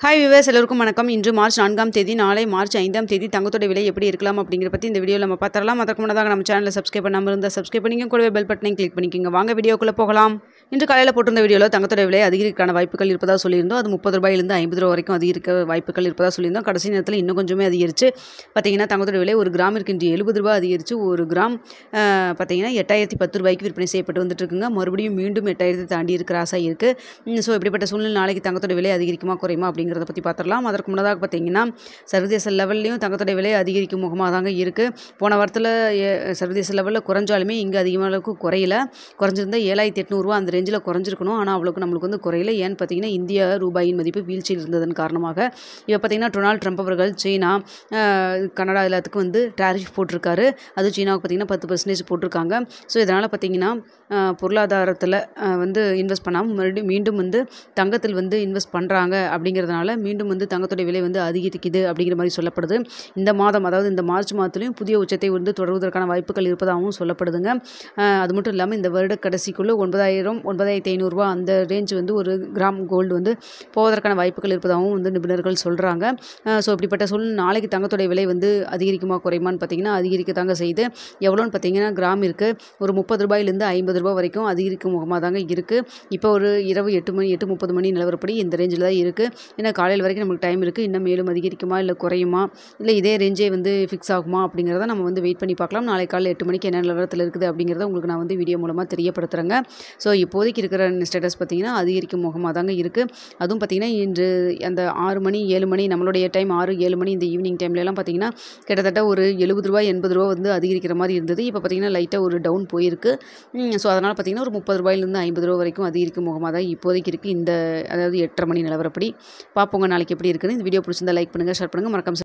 Hi viewers எல்லோருக்கும் வணக்கம். இன்று மார்ச் 4ஆம் தேதி, நாளை மார்ச் 5ஆம் தேதி தங்கத்தோட விலை எப்படி இருக்கலாம் அப்படிங்கிற பற்றி இந்த வீடியோவில் நம்ம பார்த்துடலாம். அதற்கு முன்னதாக நம்ம சேனலில் சப்ஸ்கிரைப் பண்ணாமல் இருந்தால் சப்ஸ்கிரைப் பண்ணிங்க, கூடவே பெல் பட்டனையும் கிளிக் பண்ணிக்கோங்க. வாங்க வீடியோக்குள்ளே போகலாம். இன்று காலையில் போட்டிருந்த வீடியோவில் தங்கத்தோட விலை அதிகரிக்கான வாய்ப்புகள் இருப்பதாக சொல்லியிருந்தோம். அது 30 ரூபாயிலிருந்து 50 ரூபா வரைக்கும் அதிகரிக்க வாய்ப்புகள் இருப்பதாக சொல்லியிருந்தோம். கடைசி நேரத்தில் இன்னும் கொஞ்சமே அதிகரிச்சு பார்த்தீங்கன்னா தங்கத்தோட விலை ஒரு கிராமிற்கு இன்று 70 ரூபா அதிகரித்து ஒரு கிராம் பார்த்தீங்கன்னா 8010 ரூபாய்க்கு விற்பனை செய்யப்பட்டு வந்துட்டு இருக்குங்க. மறுபடியும் மீண்டும் 8000 தாண்டி இருக்கிற ஆசை இருக்குது. ஸோ இப்படிப்பட்ட சூழ்நிலை நாளைக்கு தங்கத்தோட விலை அதிகரிக்குமா குறையுமா அப்படிங்கிறத பற்றி பார்த்துடலாம். அதற்கு முன்னதாக பார்த்தீங்கன்னா சர்வதேச லெவல்லையும் தங்கத்தோட விலை அதிகரிக்கும் முகமாக தாங்க இருக்குது. போன வாரத்தில் சர்வதேச லெவலில் குறைஞ்சாலுமே இங்கே அதிகமாக அளவுக்கு குறையல. குறைஞ்சிருந்தால் 7800 ரூபா அந்த ரேஞ்சில் குறைஞ்சிருக்கணும். ஆனால் அவ்வளோக்கு நம்மளுக்கு வந்து குறையல. ஏன்னு பார்த்தீங்கன்னா இந்திய ரூபாயின் மதிப்பு வீழ்ச்சியில் இருந்ததன் காரணமாக இப்போ பார்த்தீங்கன்னா டொனால்ட் ட்ரம்ப் அவர்கள் சீனா, கனடா எல்லாத்துக்கும் வந்து டேரிஃப் போட்டிருக்காரு. அது சீனாவுக்கு பார்த்தீங்கன்னா 10% போட்டிருக்காங்க. ஸோ இதனால் பார்த்தீங்கன்னா பொருளாதாரத்தில் வந்து இன்வெஸ்ட் பண்ணாமல் மீண்டும் வந்து தங்கத்தில் வந்து இன்வெஸ்ட் பண்ணுறாங்க. அப்படிங்கிறதுனால மீண்டும் வந்து தங்கத்தோட விலை வந்து அதிகரிக்குது அப்படிங்கிற மாதிரி சொல்லப்படுது. இந்த மாதம், அதாவது இந்த மார்ச் மாதத்துலையும் புதிய உச்சத்தை வந்து தொடர்வதற்கான வாய்ப்புகள் இருப்பதாகவும் சொல்லப்படுதுங்க. அது மட்டும் இல்லாமல் இந்த வருட கடைசிக்குள்ளே 9500 ரூபா அந்த ரேஞ்ச் வந்து ஒரு கிராம் கோல்டு வந்து போவதற்கான வாய்ப்புகள் இருப்பதாகவும் வந்து நிபுணர்கள் சொல்கிறாங்க. ஸோ இப்படிப்பட்ட சூழ்நிலை நாளைக்கு தங்கத்தோட விலை வந்து அதிகரிக்குமா குறையுமான்னு பார்த்தீங்கன்னா அதிகரிக்க தாங்க செய்யுது. எவ்வளோன்னு பார்த்தீங்கன்னா கிராம் இருக்குது ஒரு 30 ரூபாயிலிருந்து 50 ரூபா வரைக்கும் அதிகரிக்கும் முகமாக தாங்க இருக்குது. இப்போ ஒரு இரவு 8:30 மணி நிலவரப்படி இந்த ரேஞ்சில் தான் இருக்குது. ஏன்னா காலையில் வரைக்கும் நமக்கு டைம் இருக்குது. இன்னும் மேலும் அதிகரிக்குமா இல்லை குறையுமா இல்லை இதே ரேஞ்சே வந்து ஃபிக்ஸ் ஆகுமா அப்படிங்கிறத நம்ம வந்து வெயிட் பண்ணி பார்க்கலாம். நாளை காலையில் 8 மணிக்கு என்ன நிலவரத்தில் இருக்குது அப்படிங்கிறத உங்களுக்கு நான் வந்து வீடியோ மூலமாக தெரியப்படுத்துகிறேங்க. ஸோ இப்போதைக்கு இருக்கிற ஸ்டேட்டஸ் பார்த்திங்கன்னா அதிகரிக்கும் முகமாக தாங்க இருக்குது. அதுவும் பார்த்திங்கன்னா இன்று அந்த 6 மணி 7 மணி நம்மளுடைய டைம் 6-7 மணி இந்த ஈவினிங் டைம்லலாம் பார்த்திங்கன்னா கிட்டத்தட்ட ஒரு 70 ரூபாய் 80 ரூபா வந்து அதிகரிக்கிற மாதிரி இருந்தது. இப்போ பார்த்திங்கன்னா லைட்டாக ஒரு டவுன் போயிருக்கு. ஸோ அதனால் பார்த்திங்கன்னா ஒரு 30 ரூபாயிலிருந்து 50 ரூபா வரைக்கும் அதிகரிக்கும் முகமாக தான் இப்போதைக்கு இருக்குது. இந்த அதாவது 8:30 மணி நிலவரப்படி பார்ப்போங்க நாளைக்கு எப்படி இருக்குன்னு. இந்த வீடியோ பிடிச்சிருந்தா லைக் பண்ணுங்கள், ஷேர் பண்ணுங்கள், மறக்காம